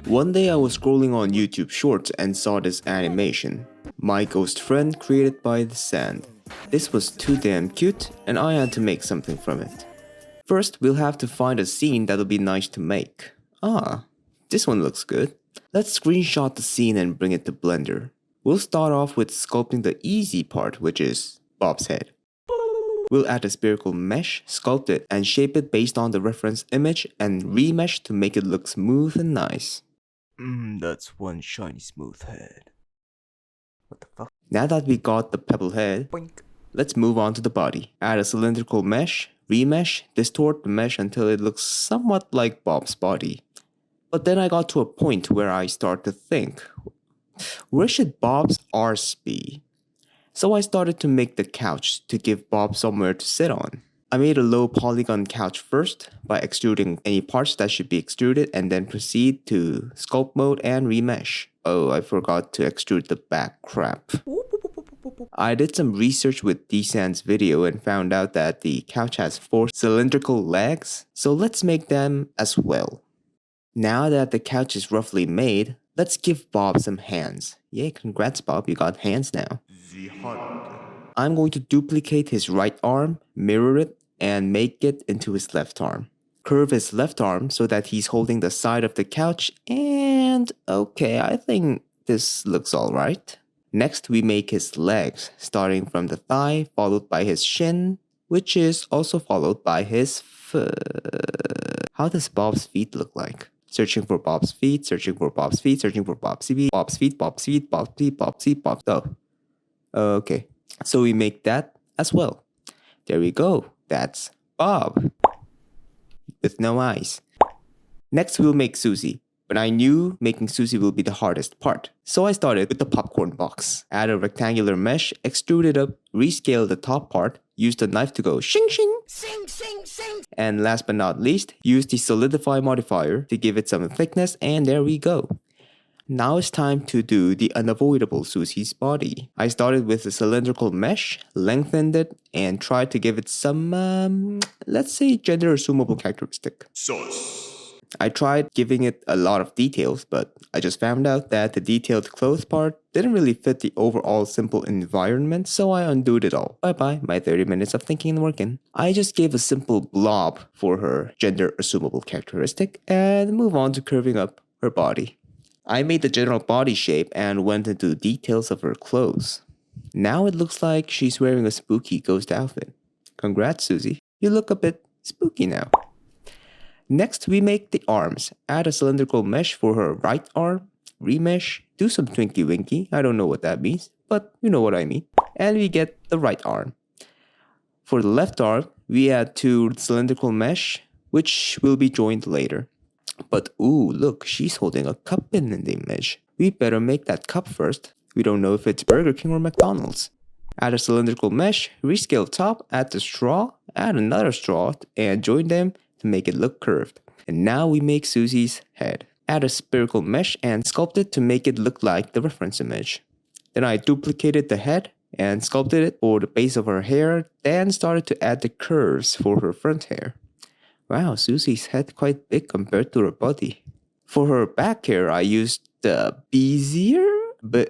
One day I was scrolling on YouTube Shorts and saw this animation, My Ghost Friend, created by dsand. This was too damn cute and I had to make something from it. First, we'll have to find a scene that'll be nice to make. This one looks good. Let's screenshot the scene and bring it to Blender. We'll start off with sculpting the easy part, which is Bob's head. We'll add a spherical mesh, sculpt it, and shape it based on the reference image and remesh to make it look smooth and nice. That's one shiny smooth head. What the fuck? Now that we got the pebble head, Boink. Let's move on to the body. Add a cylindrical mesh, remesh, distort the mesh until it looks somewhat like Bob's body. But then I got to a point where I start to think, where should Bob's arse be? So I started to make the couch to give Bob somewhere to sit on. I made a low polygon couch first by extruding any parts that should be extruded and then proceed to sculpt mode and remesh. Oh, I forgot to extrude the back, crap. I did some research with dsand's video and found out that the couch has 4 cylindrical legs, so let's make them as well. Now that the couch is roughly made, let's give Bob some hands. Yay, congrats Bob, you got hands now. I'm going to duplicate his right arm, mirror it, and make it into his left arm. Curve his left arm so that he's holding the side of the couch, and okay, I think this looks alright. Next, we make his legs, starting from the thigh, followed by his shin, which is also followed by his foot. How does Bob's feet look like? Searching for Bob's feet, searching for Bob's feet, searching for Bob's feet, Bob's feet, Bob's feet, Bob's feet, Bob's feet, Bob's feet. Okay, so we make that as well. There we go, that's Bob. With no eyes. Next, we'll make Susie. But I knew making Susie will be the hardest part. So I started with the popcorn box. Add a rectangular mesh, extrude it up, rescale the top part, use the knife to go shing shing, sing sing sing. And last but not least, use the solidify modifier to give it some thickness, and there we go. Now it's time to do the unavoidable Susie's body. I started with a cylindrical mesh, lengthened it, and tried to give it some, let's say gender assumable characteristic. I tried giving it a lot of details, but I just found out that the detailed clothes part didn't really fit the overall simple environment, so I undid it all. Bye bye, my 30 minutes of thinking and working. I just gave a simple blob for her gender assumable characteristic and move on to curving up her body. I made the general body shape and went into details of her clothes. Now it looks like she's wearing a spooky ghost outfit. Congrats, Susie. You look a bit spooky now. Next, we make the arms. Add a cylindrical mesh for her right arm, remesh, do some twinky winky, I don't know what that means, but you know what I mean. And we get the right arm. For the left arm, we add 2 cylindrical mesh, which will be joined later. But ooh, look, she's holding a cup in the image. We better make that cup first. We don't know if it's Burger King or McDonald's. Add a cylindrical mesh, rescale top, add the straw, add another straw, and join them to make it look curved. And now we make Susie's head. Add a spherical mesh and sculpt it to make it look like the reference image. Then I duplicated the head and sculpted it for the base of her hair, then started to add the curves for her front hair. Wow, Susie's head quite big compared to her body. For her back hair, I used the Bezier, I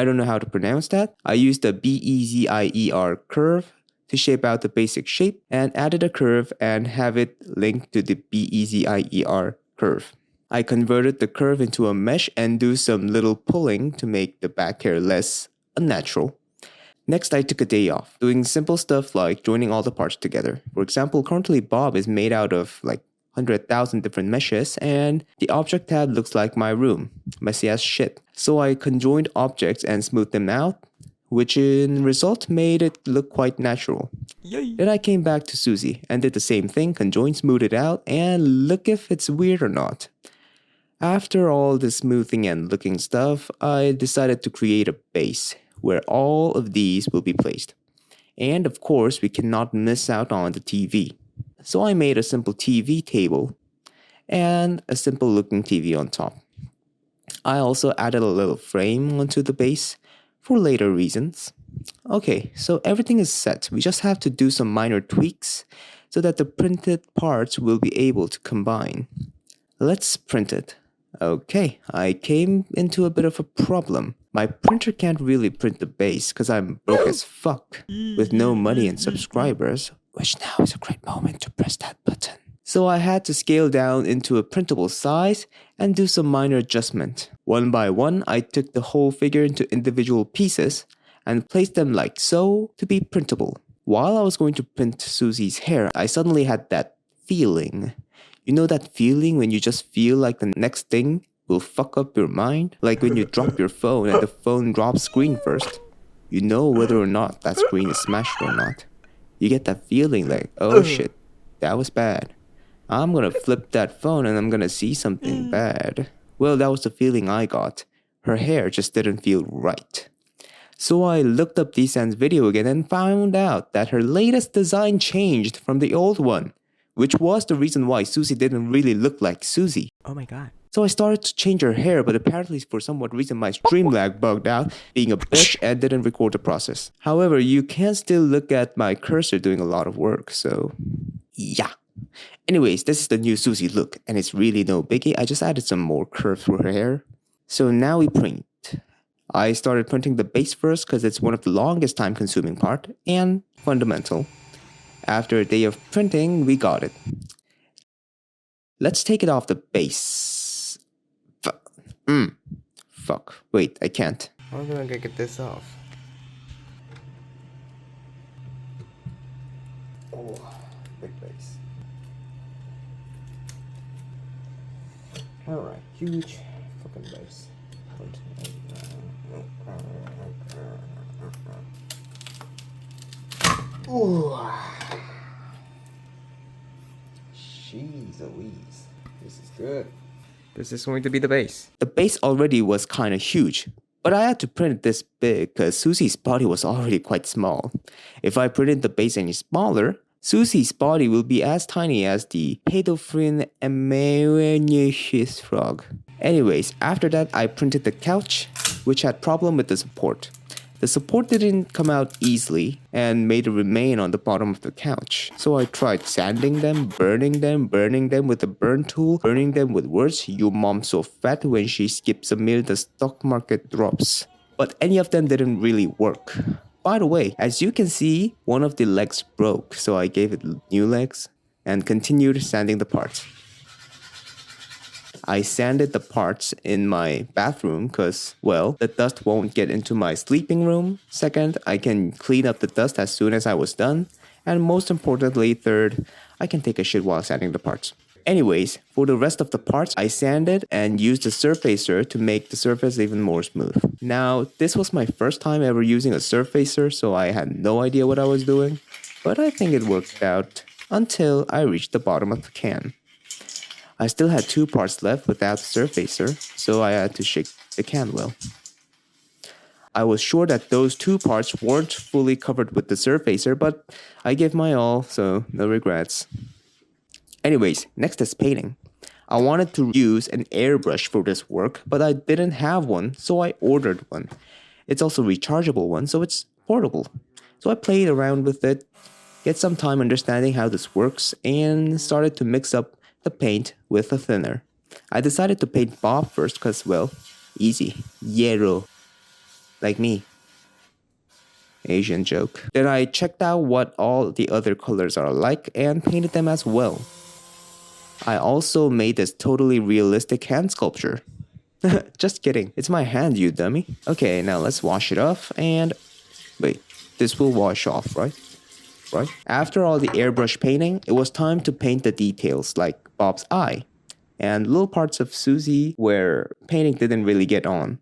don't know how to pronounce that. I used the Bezier curve to shape out the basic shape and added a curve and have it linked to the Bezier curve. I converted the curve into a mesh and do some little pulling to make the back hair less unnatural. Next, I took a day off, doing simple stuff like joining all the parts together. For example, currently Bob is made out of like 100,000 different meshes, and the object tab looks like my room. Messy as shit. So I conjoined objects and smoothed them out, which in result made it look quite natural. Yay. Then I came back to Susie and did the same thing, conjoined, smoothed it out, and look if it's weird or not. After all the smoothing and looking stuff, I decided to create a base where all of these will be placed. And of course, we cannot miss out on the TV. So I made a simple TV table and a simple looking TV on top. I also added a little frame onto the base for later reasons. Okay, so everything is set. We just have to do some minor tweaks so that the printed parts will be able to combine. Let's print it. Okay, I came into a bit of a problem. My printer can't really print the base because I'm broke as fuck with no money and subscribers, which now is a great moment to press that button. So I had to scale down into a printable size and do some minor adjustment. One by one, I took the whole figure into individual pieces and placed them like so to be printable. While I was going to print Susie's hair, I suddenly had that feeling. You know that feeling when you just feel like the next thing will fuck up your mind? Like when you drop your phone and the phone drops screen first. You know whether or not that screen is smashed or not. You get that feeling like, oh shit, that was bad. I'm gonna flip that phone and I'm gonna see something bad. Well, that was the feeling I got. Her hair just didn't feel right. So I looked up dsand's video again and found out that her latest design changed from the old one, which was the reason why Susie didn't really look like Susie. Oh my god. So I started to change her hair, but apparently for some odd reason my Streamlag bugged out, being a bitch, and didn't record the process. However, you can still look at my cursor doing a lot of work, so yeah. Anyways, this is the new Susie look, and it's really no biggie. I just added some more curves for her hair. So now we print. I started printing the base first because it's one of the longest time consuming part and fundamental. After a day of printing, we got it. Let's take it off the base. Fuck. Wait, I can't. How am I gonna get this off? Oh, big base. Alright, huge fucking base. Ooh. Jeez Louise. This is good. This is going to be the base. The base already was kind of huge, but I had to print it this big because Susie's body was already quite small. If I printed the base any smaller, Susie's body will be as tiny as the pedophrin Americanus frog. Anyways, after that I printed the couch, which had problem with the support. The support didn't come out easily and made it remain on the bottom of the couch. So I tried sanding them, burning them with a burn tool, burning them with words, "Your mom's so fat when she skips a meal the stock market drops." But any of them didn't really work. By the way, as you can see, one of the legs broke, so I gave it new legs and continued sanding the parts. I sanded the parts in my bathroom because, well, the dust won't get into my sleeping room. Second, I can clean up the dust as soon as I was done. And most importantly, third, I can take a shit while sanding the parts. Anyways, for the rest of the parts, I sanded and used a surfacer to make the surface even more smooth. Now, this was my first time ever using a surfacer, so I had no idea what I was doing. But I think it worked out until I reached the bottom of the can. I still had two parts left without the surfacer, so I had to shake the can well. I was sure that those two parts weren't fully covered with the surfacer, but I gave my all, so no regrets. Anyways, next is painting. I wanted to use an airbrush for this work, but I didn't have one, so I ordered one. It's also a rechargeable one, so it's portable. So I played around with it, get some time understanding how this works, and started to mix up the paint with a thinner. I decided to paint Bob first because, well, easy. Yellow. Like me. Asian joke. Then I checked out what all the other colors are like and painted them as well. I also made this totally realistic hand sculpture. Just kidding. It's my hand, you dummy. Okay, now let's wash it off and... Wait, this will wash off, right? Right? After all the airbrush painting, it was time to paint the details like Bob's eye and little parts of Susie where painting didn't really get on.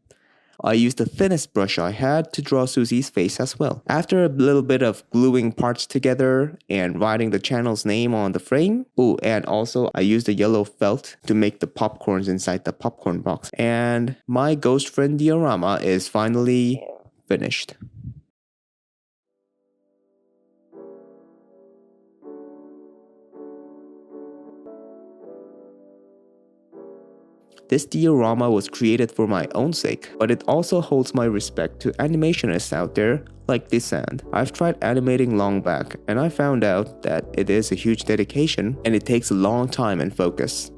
I used the thinnest brush I had to draw Susie's face as well. After a little bit of gluing parts together and writing the channel's name on the frame, and also I used the yellow felt to make the popcorns inside the popcorn box. And my Ghost Friend Diorama is finally finished. This diorama was created for my own sake, but it also holds my respect to animationists out there like dsand. I've tried animating long back, and I found out that it is a huge dedication and it takes a long time and focus.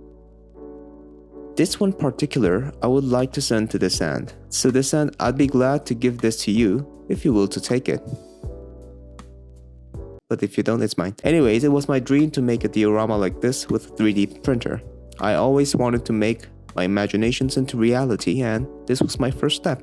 This one particular I would like to send to dsand. So dsand, I'd be glad to give this to you if you will to take it. But if you don't, it's mine. Anyways, it was my dream to make a diorama like this with a 3D printer. I always wanted to make my imaginations into reality, and this was my first step.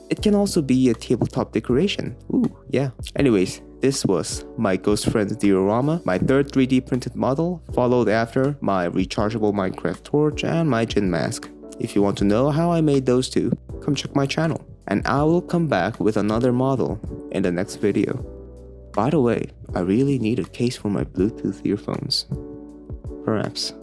It can also be a tabletop decoration. Ooh, yeah. Anyways, this was my Ghost Friend Diorama, my third 3D printed model, followed after my rechargeable Minecraft torch and my gin mask. If you want to know how I made those two, come check my channel. And I will come back with another model in the next video. By the way, I really need a case for my Bluetooth earphones. Perhaps.